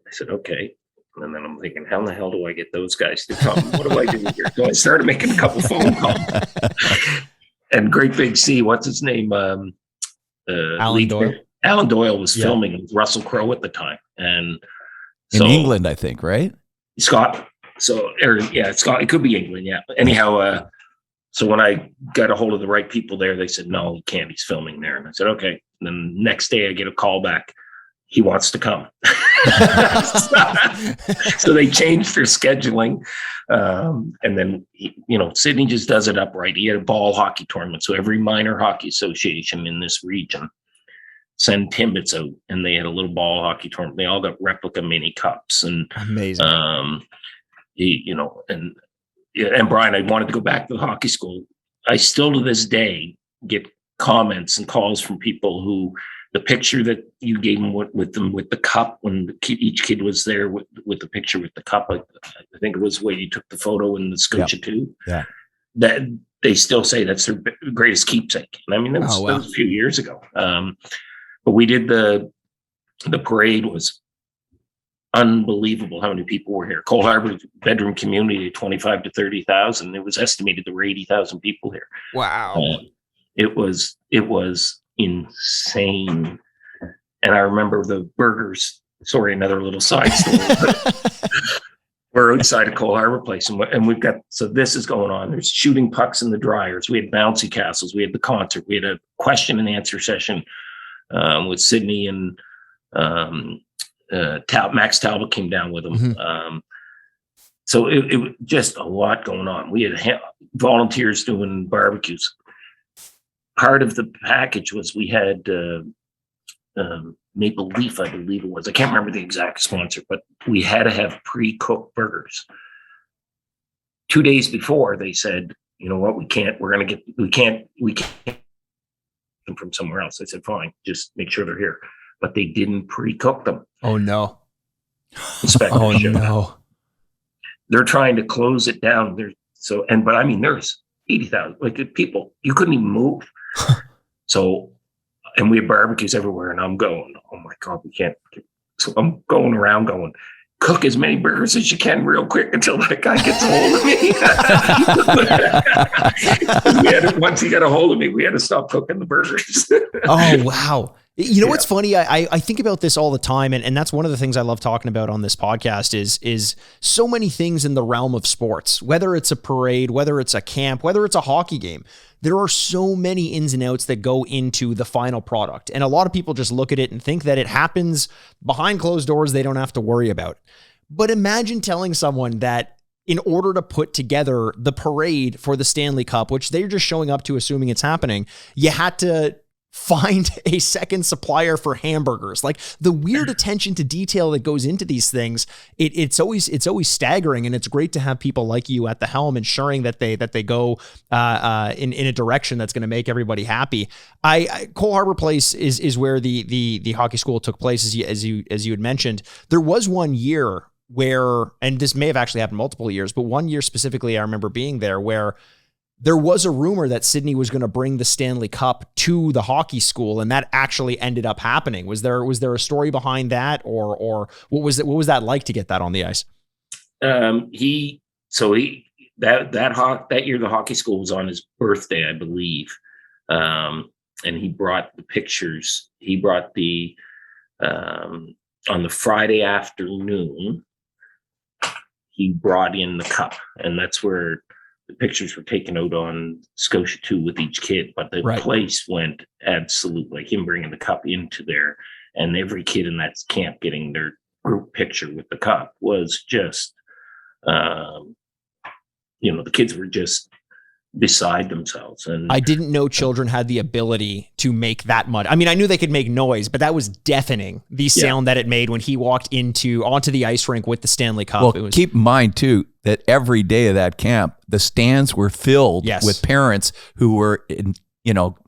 I said, okay. And then I'm thinking, how in the hell do I get those guys to come? What do I do here? So I started making a couple phone calls. And Great Big Sea, what's his name? Alan Doyle. Alan Doyle was filming with Russell Crowe at the time. And so, in England, I think, right? Scott. So, Scott. It could be England, yeah. Anyhow, so when I got a hold of the right people there, they said, no, he can't. He's filming there. And I said, okay. And then the next day I get a call back. He wants to come. So they changed their scheduling. And then, Sidney just does it upright. He had a ball hockey tournament. So every minor hockey association in this region send Timbits out, and they had a little ball hockey tournament. They all got replica mini cups. And amazing. And Brian, I wanted to go back to the hockey school. I still to this day get comments and calls from people who the picture that you gave them with the cup when each kid was there with the picture with the cup. I think it was where you took the photo in the Scotia too. Yeah. That they still say that's their greatest keepsake. And I mean, that was a few years ago. But we did the parade was unbelievable how many people were here. Cole Harbour bedroom community, 25 to 30,000. It was estimated there were 80,000 people here. Wow. It was insane. And I remember the burgers. Sorry, another little side story. We're outside of Cole Harbour Place, and we've got, so this is going on. There's shooting pucks in the dryers. We had bouncy castles. We had the concert. We had a question and answer session with Sidney, and Max Talbot came down with him. Mm-hmm. So it was just a lot going on. We had volunteers doing barbecues. Part of the package was we had Maple Leaf, I believe it was. I can't remember the exact sponsor, but we had to have pre-cooked burgers. 2 days before, they said, you know what, we can't them from somewhere else. I said, fine, just make sure they're here. But they didn't pre-cook them. Oh no. Oh no. They're trying to close it down. But I mean, there's 80,000 people. You couldn't even move. So, and we have barbecues everywhere, and I'm going, oh my God, we can't. So I'm going around going, cook as many burgers as you can real quick until that guy gets a hold of me. Once he got a hold of me, we had to stop cooking the burgers. Oh, wow. You know what's funny? I think about this all the time, and that's one of the things I love talking about on this podcast is so many things in the realm of sports, whether it's a parade, whether it's a camp, whether it's a hockey game. There are so many ins and outs that go into the final product. And a lot of people just look at it and think that it happens behind closed doors they don't have to worry about. But imagine telling someone that in order to put together the parade for the Stanley Cup, which they're just showing up to assuming it's happening, you had to find a second supplier for hamburgers. Like the weird attention to detail that goes into these things, it's always staggering, and it's great to have people like you at the helm ensuring that they go in a direction that's going to make everybody happy. Cole Harbour Place is where the hockey school took place, as you had mentioned. There was one year where, and this may have actually happened multiple years, but one year specifically I remember being there where there was a rumor that Sidney was going to bring the Stanley Cup to the hockey school, and that actually ended up happening. Was there a story behind that, or what was it? What was that like to get that on the ice? That year the hockey school was on his birthday, I believe, and he brought the pictures. He brought the on the Friday afternoon. He brought in the cup, and that's where the pictures were taken out on Scotia 2 with each kid, but the place went absolute, like him bringing the cup into there, and every kid in that camp getting their group picture with the cup was just, the kids were just beside themselves. And I didn't know children had the ability to make that much. I mean, I knew they could make noise, but that was deafening, the sound that it made when he walked onto the ice rink with the Stanley Cup. Well, keep in mind too that every day of that camp, the stands were filled with parents who were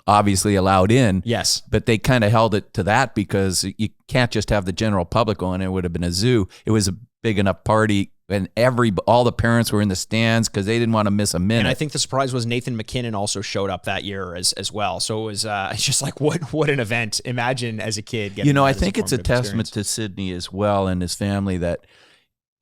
obviously allowed in. Yes. But they kind of held it to that because you can't just have the general public going. It would have been a zoo. It was a big enough party, and all the parents were in the stands because they didn't want to miss a minute. And I think the surprise was Nathan McKinnon also showed up that year as well. So it was it's just like what an event. Imagine as a kid getting I think it's a testament to Sidney as well and his family that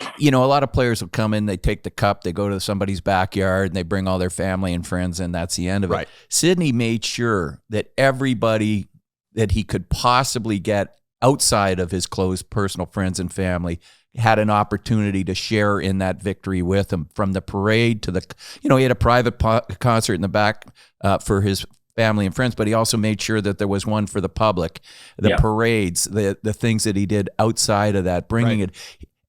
a lot of players will come in, they take the cup, they go to somebody's backyard, and they bring all their family and friends, and that's the end of it. Right. Sidney made sure that everybody that he could possibly get outside of his close personal friends and family had an opportunity to share in that victory with him, from the parade to he had a private concert in the back for his family and friends, but he also made sure that there was one for the public, the parades, the things that he did outside of that, bringing it.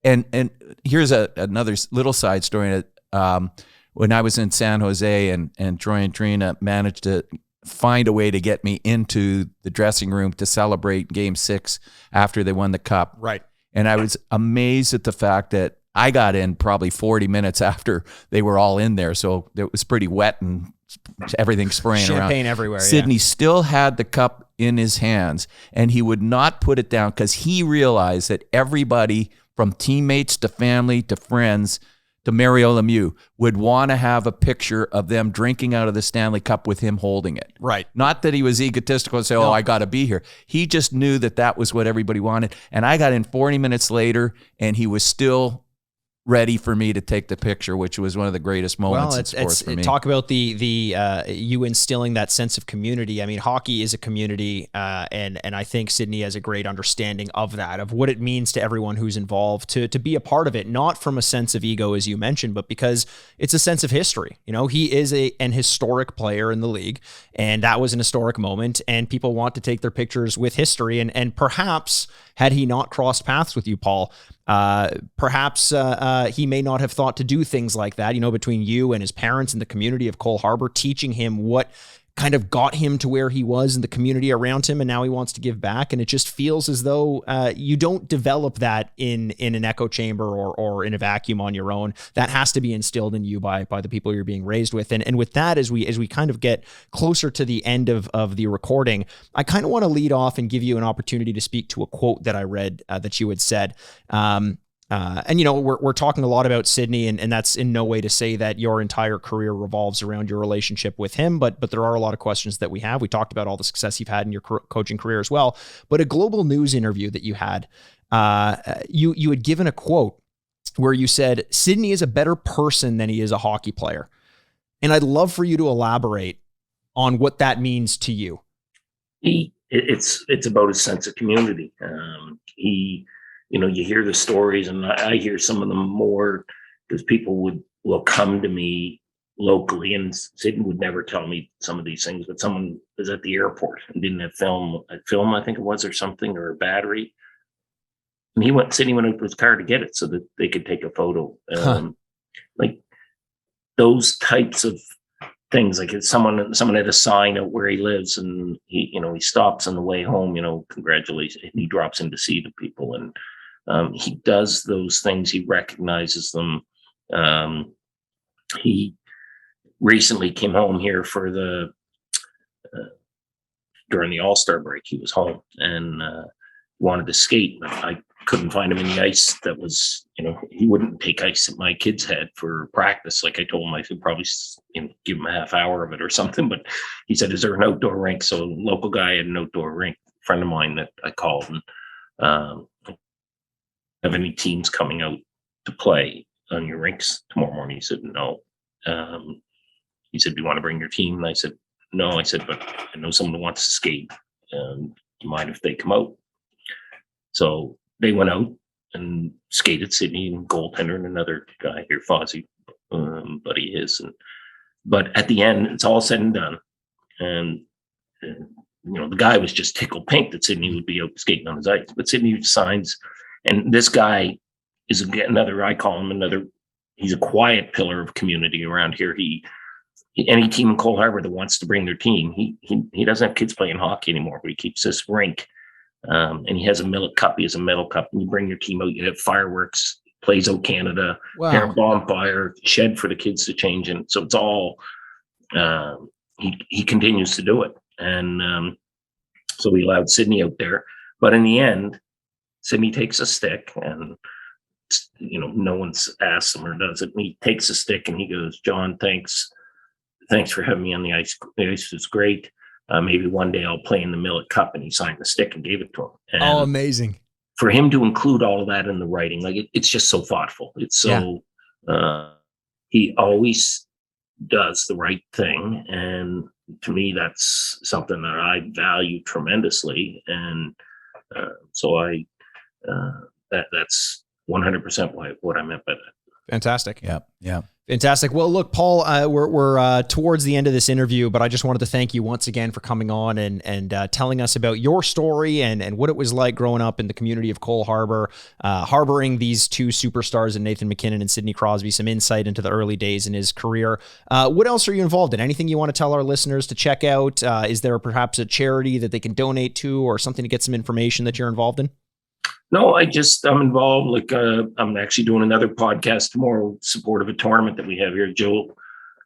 And here's another little side story. When I was in San Jose and Troy and Trina managed to find a way to get me into the dressing room to celebrate Game 6 after they won the cup. Right. And I was amazed at the fact that I got in probably 40 minutes after they were all in there. So it was pretty wet and everything spraying around. Champagne everywhere. Sidney still had the cup in his hands, and he would not put it down because he realized that everybody from teammates to family to friends to Mario Lemieux would want to have a picture of them drinking out of the Stanley Cup with him holding it. Right. Not that he was egotistical and say, oh, I got to be here. He just knew that that was what everybody wanted. And I got in 40 minutes later, and he was still ready for me to take the picture, which was one of the greatest moments in sports for me. Talk about the you instilling that sense of community. I mean, hockey is a community, and I think Sidney has a great understanding of that, of what it means to everyone who's involved to be a part of it, not from a sense of ego, as you mentioned, but because it's a sense of history. You know, he is an historic player in the league, and that was an historic moment, and people want to take their pictures with history, and perhaps had he not crossed paths with you, Paul, perhaps he may not have thought to do things like that, you know, between you and his parents and the community of Cole Harbour, teaching him what kind of got him to where he was in the community around him. And now he wants to give back. And it just feels as though you don't develop that in an echo chamber or in a vacuum on your own. That has to be instilled in you by the people you're being raised with. And with that, as we kind of get closer to the end of the recording, I kind of want to lead off and give you an opportunity to speak to a quote that I read that you had said. And, you know, we're talking a lot about Sidney, and that's in no way to say that your entire career revolves around your relationship with him, but there are a lot of questions that we have. We talked about all the success you've had in your coaching career as well, but a Global News interview that you had, you had given a quote where you said, Sidney is a better person than he is a hockey player. And I'd love for you to elaborate on what that means to you. It's about his sense of community. You know, you hear the stories, and I hear some of them more because people will come to me locally, and Sidney would never tell me some of these things, but someone was at the airport and didn't have film, I think it was, or something, or a battery. And Sidney went out with his car to get it so that they could take a photo. Like those types of things, like if someone had a sign out where he lives, and he stops on the way home, congratulations, and he drops in to see the people, and he does those things. He recognizes them. He recently came home here for during the All-Star break. He was home and wanted to skate. I couldn't find him any ice that was, he wouldn't take ice that my kids had for practice. Like I told him, I could probably give him a half hour of it or something. But he said, is there an outdoor rink? So a local guy had an outdoor rink, a friend of mine that I called, and have any teams coming out to play on your rinks tomorrow morning? He said, no. He said, do you want to bring your team? And I said, no. I said, but I know someone who wants to skate. Do you mind if they come out? So they went out and skated. Sidney and goaltender and another guy here, Fozzie, buddy his. But at the end, it's all said and done. And the guy was just tickled pink that Sidney would be out skating on his ice. But Sidney signs. And this guy is another, I call him he's a quiet pillar of community around here. Any team in Cole Harbour that wants to bring their team, he doesn't have kids playing hockey anymore, but he keeps this rink. And he has a millet cup. He has a metal cup. And you bring your team out, you have fireworks, plays out Canada, wow. Bonfire, shed for the kids to change in. So it's all, he continues to do it. And so we allowed Sidney out there. But in the end, Sidney takes a stick, and no one's asked him or does it. And he takes a stick and he goes, John, thanks for having me on the ice. The ice was great. Maybe one day I'll play in the Millet Cup. And he signed the stick and gave it to him. And amazing. For him to include all of that in the writing, like it's just so thoughtful. It's so, he always does the right thing. And to me, that's something that I value tremendously. And so that's 100% what I meant by that. Fantastic. Yeah. Fantastic. Well, look, Paul, we're towards the end of this interview, but I just wanted to thank you once again for coming on and telling us about your story and what it was like growing up in the community of Cole Harbour, harboring these two superstars in Nathan MacKinnon and Sidney Crosby, some insight into the early days in his career. What else are you involved in? Anything you want to tell our listeners to check out? Is there perhaps a charity that they can donate to or something to get some information that you're involved in? No, I'm involved. Like I'm actually doing another podcast tomorrow, support of a tournament that we have here, Joe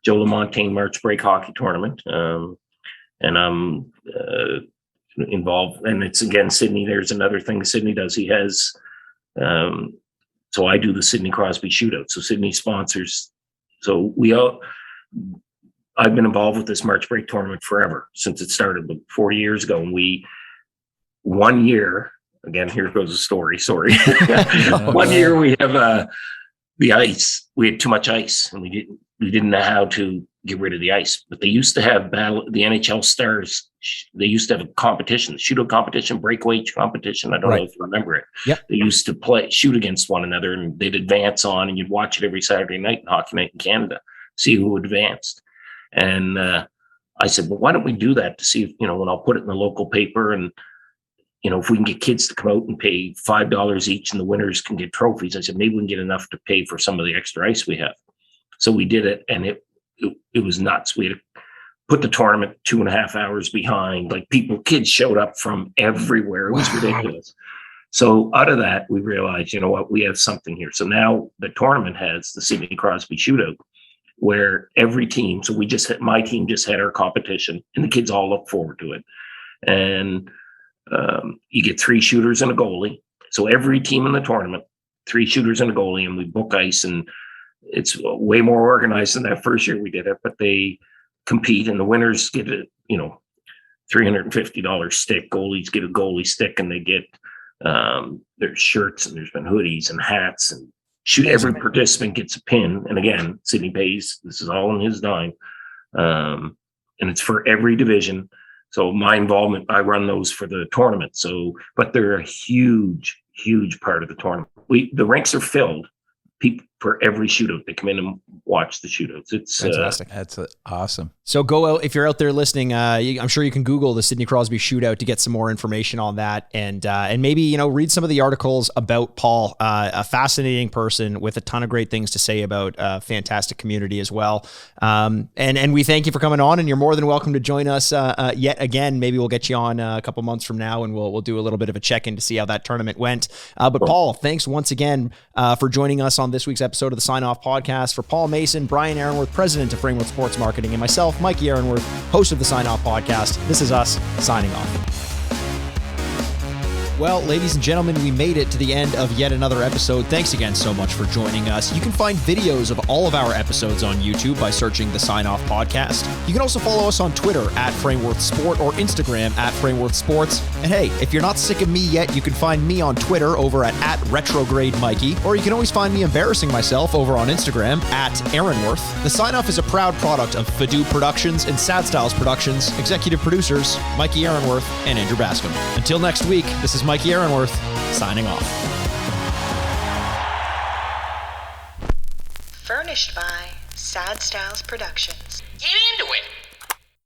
LaMontagne March Break Hockey Tournament, and I'm involved. And it's, again, Sidney, there's another thing Sidney does. He has, so I do the Sidney Crosby Shootout. So Sidney sponsors. So I've been involved with this March break tournament forever, since it started 4 years ago. And one year, again, here goes the story. Sorry. One year we have the ice. We had too much ice, and we didn't know how to get rid of the ice. But they used to have the NHL Stars. They used to have a competition, shootout competition, breakaway competition. I don't know if you remember it. Yep. They used to shoot against one another, and they'd advance on, and you'd watch it every Saturday night in Hockey Night in Canada, see who advanced. And I said, well, why don't we do that to see if, when I'll put it in the local paper, and if we can get kids to come out and pay $5 each and the winners can get trophies. I said, maybe we can get enough to pay for some of the extra ice we have. So we did it, and it was nuts. We had to put the tournament 2.5 hours behind. Like, kids showed up from everywhere. It was ridiculous. So out of that, we realized, we have something here. So now the tournament has the Sidney Crosby Shootout, where every team, so my team just had our competition, and the kids all look forward to it. And you get 3 shooters and a goalie. So every team in the tournament, 3 shooters and a goalie, and we book ice, and it's way more organized than that first year we did it, but they compete, and the winners get a, $350 stick. Goalies get a goalie stick, and they get, there's shirts, and there's been hoodies and hats, and every participant gets a pin. And again, Sidney pays, this is all in his dime. And it's for every division. So my involvement, I run those for the tournament. So, but they're a huge, huge part of the tournament. The rinks are filled. People for every shootout, they come in and watch the shootouts. It's fantastic. That's awesome. So go out, if you're out there listening, I'm sure you can Google the Sidney Crosby Shootout to get some more information on that, and maybe read some of the articles about Paul, a fascinating person with a ton of great things to say about a fantastic community as well. And we thank you for coming on, and you're more than welcome to join us yet again. Maybe we'll get you on a couple months from now, and we'll do a little bit of a check-in to see how that tournament went. But Paul, thanks once again for joining us on this week's episode of the Sign Off Podcast. For Paul Mason, Brian Aaronworth, president of Frameworth Sports Marketing, and myself, Mikey Aaronworth, host of the Sign Off Podcast, this is us signing off. Well, ladies and gentlemen, we made it to the end of yet another episode. Thanks again so much for joining us. You can find videos of all of our episodes on YouTube by searching the Sign Off Podcast. You can also follow us on Twitter at Frameworth Sport or Instagram at Frameworth Sports. And hey, if you're not sick of me yet, you can find me on Twitter over at Retrograde Mikey, or you can always find me embarrassing myself over on Instagram at Aaronworth. The Sign Off is a proud product of Fadoo Productions and Sad Styles Productions. Executive producers, Mikey Aaronworth and Andrew Bascom. Until next week, this is Mikey Aaronworth, signing off. Furnished by Sad Styles Productions. Get into it.